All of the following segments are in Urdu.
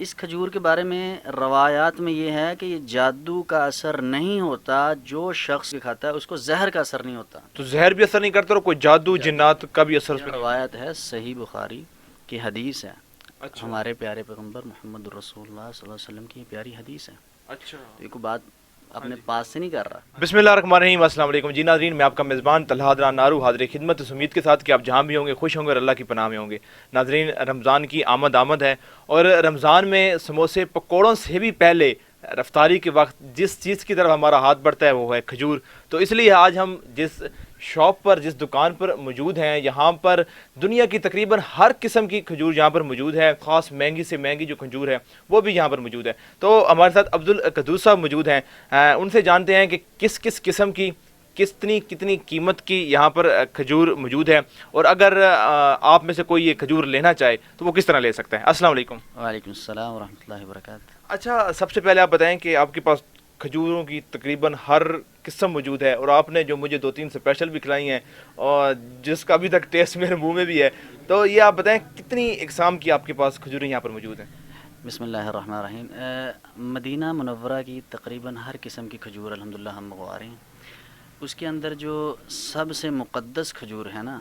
اس کھجور کے بارے میں روایات میں یہ ہے کہ یہ جادو کا اثر نہیں ہوتا، جو شخص کھاتا ہے اس کو زہر کا اثر نہیں ہوتا۔ تو زہر بھی اثر نہیں کرتا اور کوئی جادو جنات کا بھی اثر اس پہ نہیں ہوتا۔ روایت ہے، صحیح بخاری کی حدیث ہے، اچھا ہمارے پیارے پیغمبر محمد الرسول اللہ صلی اللہ علیہ وسلم کی پیاری حدیث ہے۔ اچھا تو یہ کوئی بات اپنے پاس سے نہیں کر رہا۔ بسم اللہ الرحمن الرحیم، السلام علیکم جی ناظرین، میں آپ کا میزبان طلحہ حضران نارو حاضر خدمت اس امید کے ساتھ کہ آپ جہاں بھی ہوں گے خوش ہوں گے اور اللہ کی پناہ میں ہوں گے۔ ناظرین، رمضان کی آمد ہے اور رمضان میں سموسے پکوڑوں سے بھی پہلے رفتاری کے وقت جس چیز کی طرف ہمارا ہاتھ بڑھتا ہے وہ ہے کھجور۔ تو اس لیے آج ہم جس شاپ پر، جس دکان پر موجود ہیں، یہاں پر دنیا کی تقریباً ہر قسم کی کھجور یہاں پر موجود ہے، خاص مہنگی سے مہنگی جو کھجور ہے وہ بھی یہاں پر موجود ہے۔ تو ہمارے ساتھ عبدالقدوس صاحب موجود ہیں، ان سے جانتے ہیں کہ کس کس قسم کی کتنی قیمت کی یہاں پر کھجور موجود ہے، اور اگر آپ میں سے کوئی یہ کھجور لینا چاہے تو وہ کس طرح لے سکتا ہے۔ السلام علیکم۔ وعلیکم السلام ورحمۃ اللہ وبرکاتہ۔ اچھا، سب سے پہلے آپ بتائیں کہ آپ کے پاس کھجوروں کی تقریباً ہر قسم موجود ہے، اور آپ نے جو مجھے 2-3 اسپیشل بھی کھلائی ہیں اور جس کا ابھی تک ٹیسٹ میرے منہ میں بھی ہے، تو یہ آپ بتائیں کتنی اقسام کی آپ کے پاس کھجوریں یہاں پر موجود ہیں؟ بسم اللہ الرحمن الرحیم۔ مدینہ منورہ کی تقریباً ہر قسم کی کھجور الحمدللہ ہم منگوا رہے ہیں۔ اس کے اندر جو سب سے مقدس کھجور ہے نا،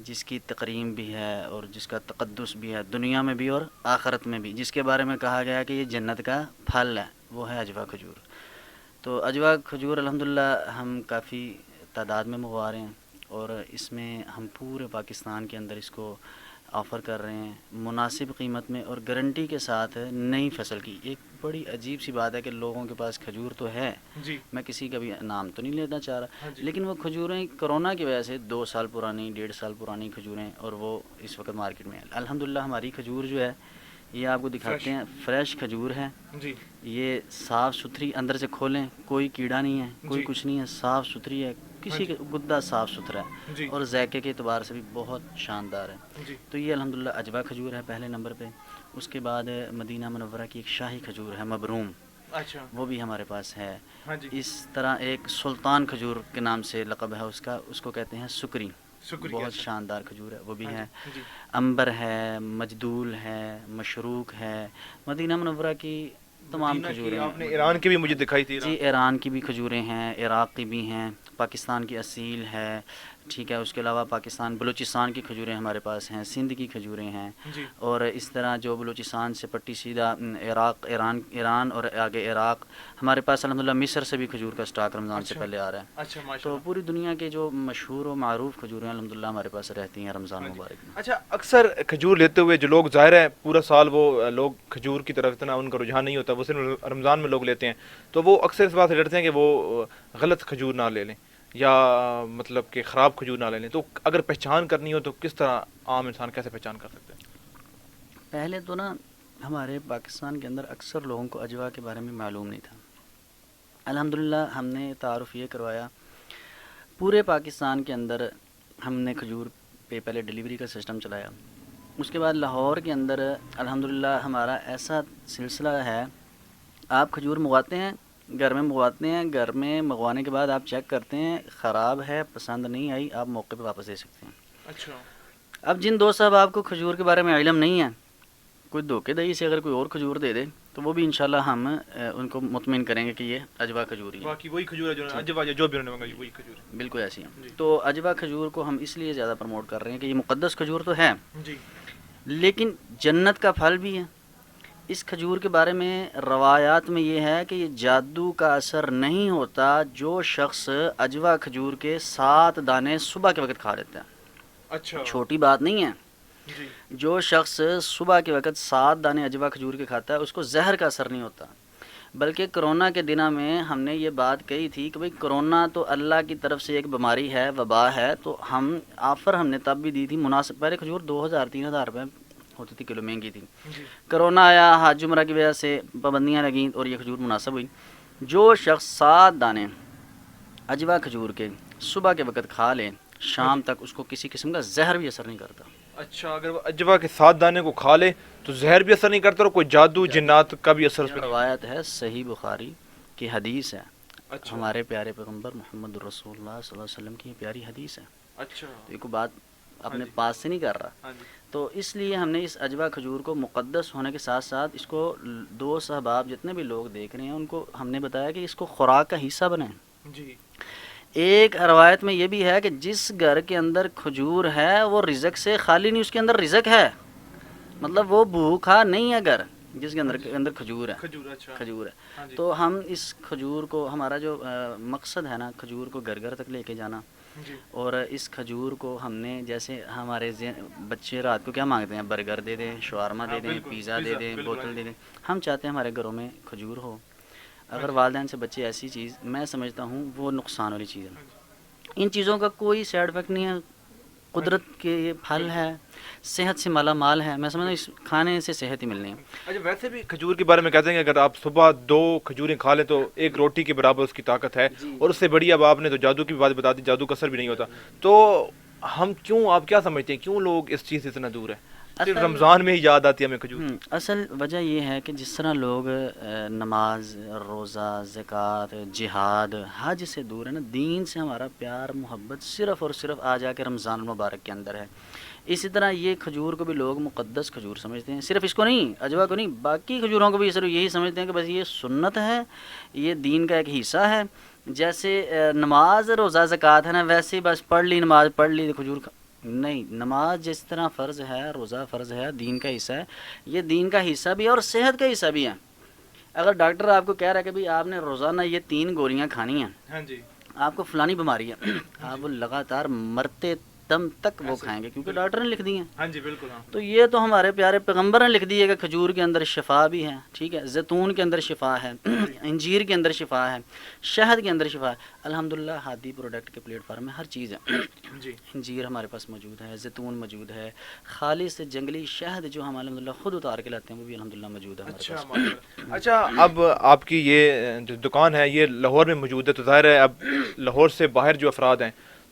جس کی تقریم بھی ہے اور جس کا تقدس بھی ہے دنیا میں بھی اور آخرت میں بھی، جس کے بارے میں کہا گیا کہ یہ جنت کا پھل ہے، وہ ہے عجوا کھجور۔ تو عجوا کھجور الحمدللہ ہم کافی تعداد میں منگوا رہے ہیں، اور اس میں ہم پورے پاکستان کے اندر اس کو آفر کر رہے ہیں مناسب قیمت میں اور گارنٹی کے ساتھ نئی فصل کی۔ ایک بڑی عجیب سی بات ہے کہ لوگوں کے پاس کھجور تو ہے، جی میں کسی کا بھی نام تو نہیں لینا چاہ رہا، جی لیکن وہ کھجوریں کرونا کی وجہ سے 2 سال پرانی 1.5 سال پرانی کھجوریں، اور وہ اس وقت مارکیٹ میں ہیں۔ الحمدللہ ہماری کھجور جو ہے یہ آپ کو دکھاتے ہیں، فریش کھجور ہے، جی یہ صاف ستھری، اندر سے کھولیں کوئی کیڑا نہیں ہے، کوئی جی کچھ نہیں ہے، صاف ستھری ہے، کسی کا گدا صاف ستھرا ہے، جی اور ذائقے کے اعتبار سے بھی بہت شاندار ہے۔ جی تو یہ الحمدللہ عجوا کھجور ہے پہلے نمبر پہ۔ اس کے بعد مدینہ منورہ کی ایک شاہی کھجور ہے مبروم، اچھا وہ بھی ہمارے پاس ہے۔ ہاں جی اس طرح ایک سلطان کھجور کے نام سے لقب ہے اس کا، اس کو کہتے ہیں سکری، شکریہ۔ بہت شاندار کھجور ہے، وہ بھی ہے۔ جی امبر ہے، مجدول ہے، مشروق ہے۔ مدینہ منورہ کی تمام کھجوریں، آپ نے ایران کی بھی مجھے دکھائی تھی۔ جی ایران کی بھی کھجوریں ہیں، عراق کی بھی ہیں، پاکستان کی اصیل ہے، ٹھیک ہے۔ اس کے علاوہ پاکستان بلوچستان کی کھجوریں ہمارے پاس ہیں، سندھ کی کھجوریں ہیں، جی اور اس طرح جو بلوچستان سے پٹی سیدھا عراق، ایران اور آگے عراق، ہمارے پاس الحمدللہ مصر سے بھی کھجور کا اسٹاک رمضان سے پہلے آ رہا ہے۔ اچھا ماشاء تو اللہ۔ پوری دنیا کے جو مشہور و معروف کھجوریں الحمدللہ ہمارے پاس رہتی ہیں رمضان مبارک میں۔ اچھا، اکثر کھجور لیتے ہوئے جو لوگ، ظاہر ہے پورا سال وہ لوگ کھجور کی طرف اتنا ان کا رجحان نہیں ہوتا، وہ صرف رمضان میں لوگ لیتے ہیں، تو وہ اکثر اس بات سے ڈرتے ہیں کہ وہ غلط کھجور نہ لے لیں، یا مطلب کہ خراب کھجور نہ لے لیں۔ تو اگر پہچان کرنی ہو تو کس طرح عام انسان کیسے پہچان کر سکتے ہیں؟ پہلے تو نا ہمارے پاکستان کے اندر اکثر لوگوں کو عجوا کے بارے میں معلوم نہیں تھا۔ الحمدللہ ہم نے تعارف یہ کروایا، پورے پاکستان کے اندر ہم نے کھجور پہ پہلے ڈیلیوری کا سسٹم چلایا۔ اس کے بعد لاہور کے اندر الحمدللہ ہمارا ایسا سلسلہ ہے، آپ کھجور منگواتے ہیں، گھر میں منگواتے ہیں، گھر میں منگوانے کے بعد آپ چیک کرتے ہیں، خراب ہے، پسند نہیں آئی، آپ موقع پہ واپس دے سکتے ہیں۔ اچھا اب جن دوست صاحب آپ کو کھجور کے بارے میں علم نہیں ہے، کوئی دھوکے دہی سے اگر کوئی اور کھجور دے دے تو وہ بھی انشاءاللہ ہم ان کو مطمئن کریں گے کہ یہ عجوا کھجور ہی ہے، باقی وہی کھجور ہے جو عجوا جو بھی انہوں نے منگائی وہی کھجور ہے۔ بالکل ایسی ہے۔ تو عجوا کھجور کو ہم اس لیے زیادہ پروموٹ کر رہے ہیں کہ یہ مقدس کھجور تو ہے، جی لیکن جنت کا پھل بھی ہے۔ اس کھجور کے بارے میں روایات میں یہ ہے کہ یہ جادو کا اثر نہیں ہوتا، جو شخص عجوا کھجور کے 7 دانے صبح کے وقت کھا لیتا ہے۔ اچھا چھوٹی بات نہیں ہے، جی جو شخص صبح کے وقت 7 دانے عجوا کھجور کے کھاتا ہے اس کو زہر کا اثر نہیں ہوتا۔ بلکہ کرونا کے دنوں میں ہم نے یہ بات کہی تھی کہ بھئی کرونا تو اللہ کی طرف سے ایک بیماری ہے، وبا ہے، تو ہم آفر ہم نے تب بھی دی تھی مناسب، پہلے کھجور 2000-3000 روپے ہوتی تھی کلو، مہنگی تھی۔ جی کرونا آیا، حج عمرہ کی وجہ سے پابندیاں لگیں اور یہ کھجور مناسب ہوئی۔ جو شخص 7 دانے عجوا کھجور کے صبح کے وقت کھا لے، شام تک اس کو کسی قسم کا زہر بھی اثر نہیں کرتا۔ اچھا، اگر وہ عجوا کے 7 دانے کو کھا لے تو زہر بھی اثر نہیں کرتا اور کوئی جادو جنات کا بھی اثر اس پہ نہیں؟ روایت ہے، صحیح بخاری کی حدیث ہے، اچھا ہمارے پیارے پیغمبر محمد الرسول اللہ صلی اللہ علیہ وسلم کی پیاری حدیث ہے۔ اچھا تو یہ کوئی بات اپنے پاس سے نہیں کر رہا۔ ہاں جی تو اس لیے ہم نے اس اجوا کھجور کو مقدس ہونے کے ساتھ ساتھ اس کو دوست احباب جتنے بھی لوگ دیکھ رہے ہیں ان کو ہم نے بتایا کہ اس کو خوراک کا حصہ بنائیں. جی ایک روایت میں یہ بھی ہے کہ جس گھر کے اندر کھجور ہے وہ رزق سے خالی نہیں, اس کے اندر رزق ہے, مطلب وہ بھوکھا نہیں ہے گھر جس کے اندر کھجور ہے. کھجور ہے. تو ہم اس کھجور کو, ہمارا جو مقصد ہے نا کھجور کو گھر گھر تک لے کے جانا, اور اس کھجور کو ہم نے, جیسے ہمارے بچے رات کو کیا مانگتے ہیں, برگر دے دیں, شاورما دے دیں, پیزا دے دیں, بوتل دے دیں, ہم چاہتے ہیں ہمارے گھروں میں کھجور ہو. اگر والدین سے بچے ایسی چیز, میں سمجھتا ہوں وہ نقصان والی چیز ہے. ان چیزوں کا کوئی سائیڈ افیکٹ نہیں ہے, قدرت کے یہ پھل ہے, صحت سے مالا مال ہے, میں سمجھتا ہوں اس کھانے سے صحت ہی ملنی ہے. اچھا ویسے بھی کھجور کے بارے میں کہتے ہیں کہ اگر آپ صبح 2 کھجوریں کھا لیں تو ایک روٹی کے برابر اس کی طاقت ہے, اور اس سے بڑی اب آپ نے تو جادو کی بات بتا دی, جادو کا اثر بھی نہیں ہوتا. تو ہم کیوں, آپ کیا سمجھتے ہیں کیوں لوگ اس چیز سے اتنا دور ہیں؟ صرف رمضان میں ہی یاد آتی ہے ہمیں کھجور. اصل وجہ یہ ہے کہ جس طرح لوگ نماز, روزہ, زکوٰۃ, جہاد, حج سے دور ہے نا, دین سے ہمارا پیار محبت صرف اور صرف آ جا کے رمضان المبارک کے اندر ہے. اسی طرح یہ کھجور کو بھی لوگ مقدس کھجور سمجھتے ہیں, صرف اس کو نہیں, اجوا کو نہیں, باقی کھجوروں کو بھی صرف یہی سمجھتے ہیں کہ بس یہ سنت ہے, یہ دین کا ایک حصہ ہے. جیسے نماز, روزہ, زکوٰۃ ہے نا, ویسے ہی بس پڑھ لی نماز, پڑھ لی کھجور نہیں. نماز جس طرح فرض ہے, روزہ فرض ہے, دین کا حصہ ہے, یہ دین کا حصہ بھی ہے اور صحت کا حصہ بھی ہے. اگر ڈاکٹر آپ کو کہہ رہا ہے کہ بھئی آپ نے روزانہ یہ 3 گولیاں کھانی ہیں, آپ کو فلانی بیماری ہے, آپ وہ لگاتار مرتے دم تک وہ کھائیں گے کیونکہ ڈاکٹر نے لکھ دی ہیں. ہاں جی بالکل. تو یہ تو ہمارے پیارے پیغمبر نے لکھ دی ہے کہ کھجور کے اندر شفا بھی ہے, ٹھیک ہے, زیتون کے اندر شفا ہے, انجیر کے اندر شفا ہے, شہد کے اندر شفا ہے. الحمدللہ ہادی پروڈکٹ کے پلیٹ فارم میں ہر چیز ہے. انجیر ہمارے پاس موجود ہے, زیتون موجود ہے, خالص جنگلی شہد جو ہم الحمدللہ خود اتار کے لاتے ہیں وہ بھی الحمدللہ موجود ہے ہمارے پاس. اچھا اب آپ کی یہ جو دکان ہے یہ لاہور میں موجود ہے, تو ظاہر ہے اب لاہور سے باہر جو افراد ہیں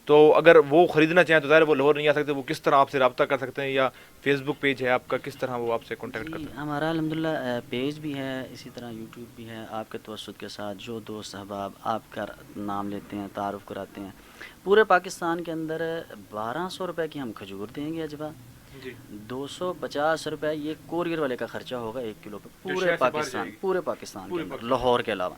تو اگر وہ خریدنا چاہیں تو ظاہر وہ لاہور نہیں آ سکتے, وہ کس طرح آپ سے رابطہ کر سکتے ہیں, یا فیس بک پیج ہے آپ کا, کس طرح وہ آپ سے کانٹیکٹ کرتے ہیں؟ ہمارا الحمدللہ پیج بھی ہے, اسی طرح یوٹیوب بھی ہے. آپ کے توسط کے ساتھ جو دوست احباب آپ کا نام لیتے ہیں, تعارف کراتے ہیں, پورے پاکستان کے اندر 1200 روپے کی ہم کھجور دیں گے اجوا, 250 روپے یہ کوریئر والے کا خرچہ ہوگا 1 کلو پہ, پورے پاکستان کے اندر, لاہور کے علاوہ.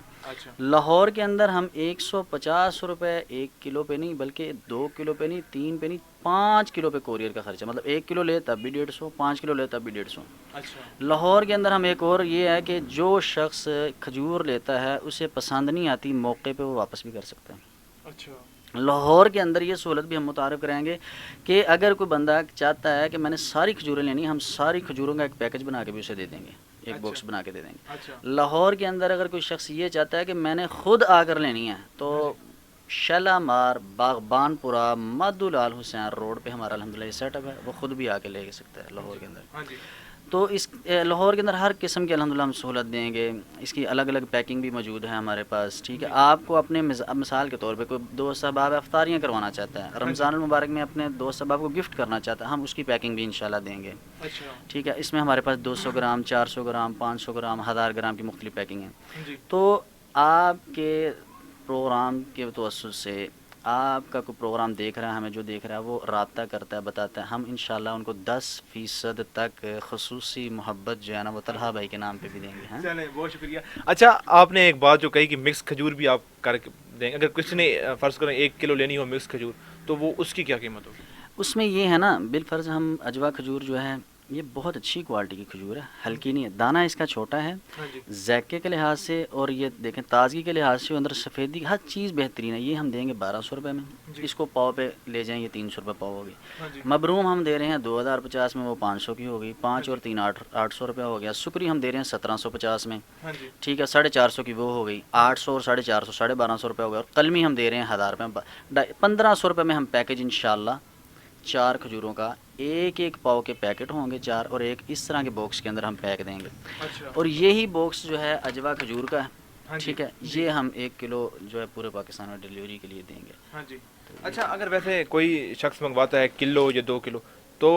لاہور کے اندر ہم 150 روپے 1 کلو پہ نہیں, بلکہ 2 کلو پہ نہیں, 3 پہ نہیں, 5 کلو پہ کوریئر کا خرچہ, مطلب 1 کلو لے تب بھی 150, 5 کلو لے تب بھی 150. لاہور کے اندر ہم ایک اور یہ ہے کہ جو شخص کھجور لیتا ہے اسے پسند نہیں آتی, موقع پہ وہ واپس بھی کر سکتا ہے. لاہور کے اندر یہ سہولت بھی ہم متعارف کریں گے کہ اگر کوئی بندہ چاہتا ہے کہ میں نے ساری کھجوریں لینی, ہم ساری کھجوروں کا ایک پیکج بنا کے بھی اسے دے دیں گے, ایک باکس بنا کے دے دیں گے. لاہور کے اندر اگر کوئی شخص یہ چاہتا ہے کہ میں نے خود آ کر لینی ہے تو شالامار, باغبان پورہ, مادو لال حسین روڈ پہ ہمارا الحمدللہ یہ سیٹ اپ ہے, وہ خود بھی آ کے لے سکتا ہے لاہور کے اندر. تو اس لاہور کے اندر ہر قسم کے الحمدللہ ہم سہولت دیں گے. اس کی الگ الگ پیکنگ بھی موجود ہے ہمارے پاس, ٹھیک ہے. آپ کو اپنے مثال کے طور پہ کوئی دوست احباب افطاریاں کروانا چاہتا ہے, رمضان المبارک میں اپنے دوست احباب کو گفٹ کرنا چاہتا ہے, ہم اس کی پیکنگ بھی انشاءاللہ دیں گے, ٹھیک ہے. اس میں ہمارے پاس 200 گرام, 400 گرام, 500 گرام, 1000 گرام کی مختلف پیکنگ ہیں. تو آپ کے پروگرام کے توسط سے آپ کا کوئی پروگرام دیکھ رہا ہے, ہمیں جو دیکھ رہا ہے وہ رابطہ کرتا ہے, بتاتا ہے, ہم انشاءاللہ ان کو 10% تک خصوصی محبت جو ہے نا وہ طلحہ بھائی کے نام پہ بھی دیں گے. چلیں بہت شکریہ. اچھا آپ نے ایک بات جو کہی کہ مکس کھجور بھی آپ کر کے دیں گے, اگر کسی نے فرض کریں 1 کلو لینی ہو مکس کھجور تو وہ اس کی کیا قیمت ہوگی؟ اس میں یہ ہے نا, بالفرض ہم اجوا کھجور جو ہے یہ بہت اچھی کوالٹی کی کھجور ہے, ہلکی نہیں ہے, دانہ اس کا چھوٹا ہے, ذائقے کے لحاظ سے اور یہ دیکھیں تازگی کے لحاظ سے, اندر سفیدی ہر چیز بہترین ہے. یہ ہم دیں گے 1200 روپے میں, اس کو پاؤ پہ لے جائیں, یہ 300 روپے پاؤ ہوگی. مبروم ہم دے رہے ہیں 2050 میں, وہ 500 کی ہوگی, 5 اور 3 800 روپے ہو گیا. سکری ہم دے رہے ہیں 1750 میں, ٹھیک ہے, 450 کی وہ ہو گئی, 800 اور 450 1250 روپے ہو گیا. اور قلمی ہم دے رہے ہیں 1000 روپے, 1500 روپے میں ہم پیکج انشاءاللہ 4 کھجوروں کا ایک پاؤ کے پیکٹ ہوں گے 4, اور ایک اس طرح کے باکس کے اندر ہم پیک دیں گے. اور یہی باکس جو ہے اجوا کھجور کا ہے, ٹھیک ہے, یہ ہم 1 کلو جو ہے پورے پاکستان میں ڈیلیوری کے لیے دیں گے. اچھا اگر ویسے کوئی شخص منگواتا ہے کلو یا 2 کلو تو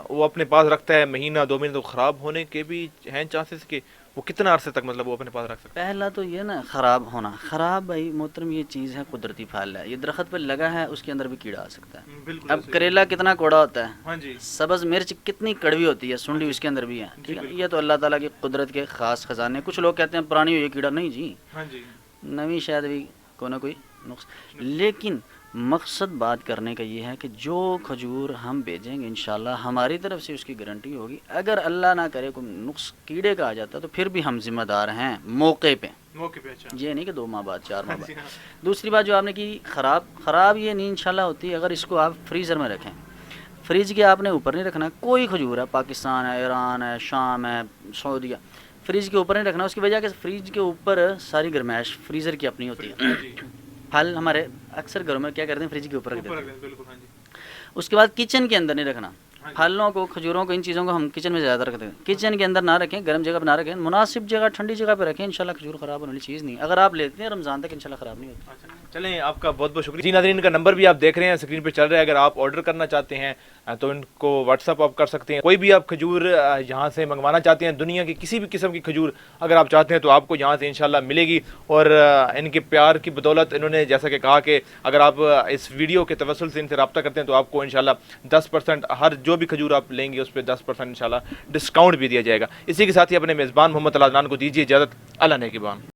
وہ اپنے پاس رکھتا ہے مہینہ 2 مہینے، تو خراب ہونے کے بھی ہیں چانسز کہ وہ کتنا عرصے تک مطلب وہ اپنے پاس رکھ سکتا پہلا تو یہ نا خراب ہونا، خراب بھائی محترم یہ چیز ہے قدرتی پھل ہے، یہ درخت پہ لگا ہے اس کے اندر بھی کیڑا آ سکتا ہے. ہے؟ بالکل اب کریلا کتنا کوڑا ہوتا ہے، ہاں جی، سبز مرچ کتنی کڑوی ہوتی ہے، سنڈی اس کے اندر بھی ہے، ٹھیک ہے. یہ تو اللہ تعالیٰ کی قدرت کے خاص خزانے. کچھ لوگ کہتے ہیں پرانی ہوئی کیڑا، نہیں جی، ہاں جی، نوی شاید بھی کوئی نہ کوئی نقص. لیکن مقصد بات کرنے کا یہ ہے کہ جو کھجور ہم بھیجیں گے انشاءاللہ ہماری طرف سے اس کی گارنٹی ہوگی. اگر اللہ نہ کرے کوئی نقص کیڑے کا آ جاتا تو پھر بھی ہم ذمہ دار ہیں موقع پہ. موقع پہ. اچھا، یہ نہیں کہ 2 ماہ بعد 4 ماہ بعد. جی، ہاں. دوسری بات جو آپ نے کی خراب یہ نہیں انشاءاللہ ہوتی اگر اس کو آپ فریزر میں رکھیں. فریج کے آپ نے اوپر نہیں رکھنا. کوئی کھجور ہے، پاکستان ہے، ایران ہے، شام ہے، سعودیہ، فریج کے اوپر نہیں رکھنا. اس کی وجہ کہ فریج کے اوپر ساری گرمائش فریزر کی اپنی ہوتی ہے. پھل ہمارے اکثر گھروں میں کیا کرتے ہیں، فریج کے اوپر رکھ دیتے ہیں. بالکل. ہاں جی، اس کے بعد کچن کے اندر نہیں رکھنا. پھلوں کو، کھجوروں کو، ان چیزوں کو ہم کچن میں زیادہ رکھتے ہیں. کچن کے اندر نہ رکھیں، گرم جگہ پہ نہ رکھیں، مناسب جگہ، ٹھنڈی جگہ پہ رکھیں. انشاءاللہ کھجور خراب ہونے والی چیز نہیں. اگر آپ لیتے ہیں رمضان تک انشاءاللہ خراب نہیں ہوتی. چلیں آپ کا بہت بہت شکریہ. جی ناظرین، کا نمبر بھی آپ دیکھ رہے ہیں اسکرین پہ چل رہا ہے. اگر آپ آرڈر کرنا چاہتے ہیں تو ان کو واٹس اپ آپ کر سکتے ہیں. کوئی بھی آپ کھجور یہاں سے منگوانا چاہتے ہیں، دنیا کی کسی بھی قسم کی کھجور اگر آپ چاہتے ہیں تو آپ کو یہاں سے انشاءاللہ ملے گی. اور ان کے پیار کی بدولت انہوں نے جیسا کہ کہا کہ اگر آپ اس ویڈیو کے توسل سے ان سے رابطہ کرتے ہیں تو آپ کو انشاءاللہ 10% ہر جو بھی کھجور آپ لیں گے اس پہ 10% انشاءاللہ ڈسکاؤنٹ بھی دیا جائے گا. اسی کے ساتھ ہی اپنے میزبان محمد طلحہ عدنان کو دیجیے اجازت. اللہ نگہبان.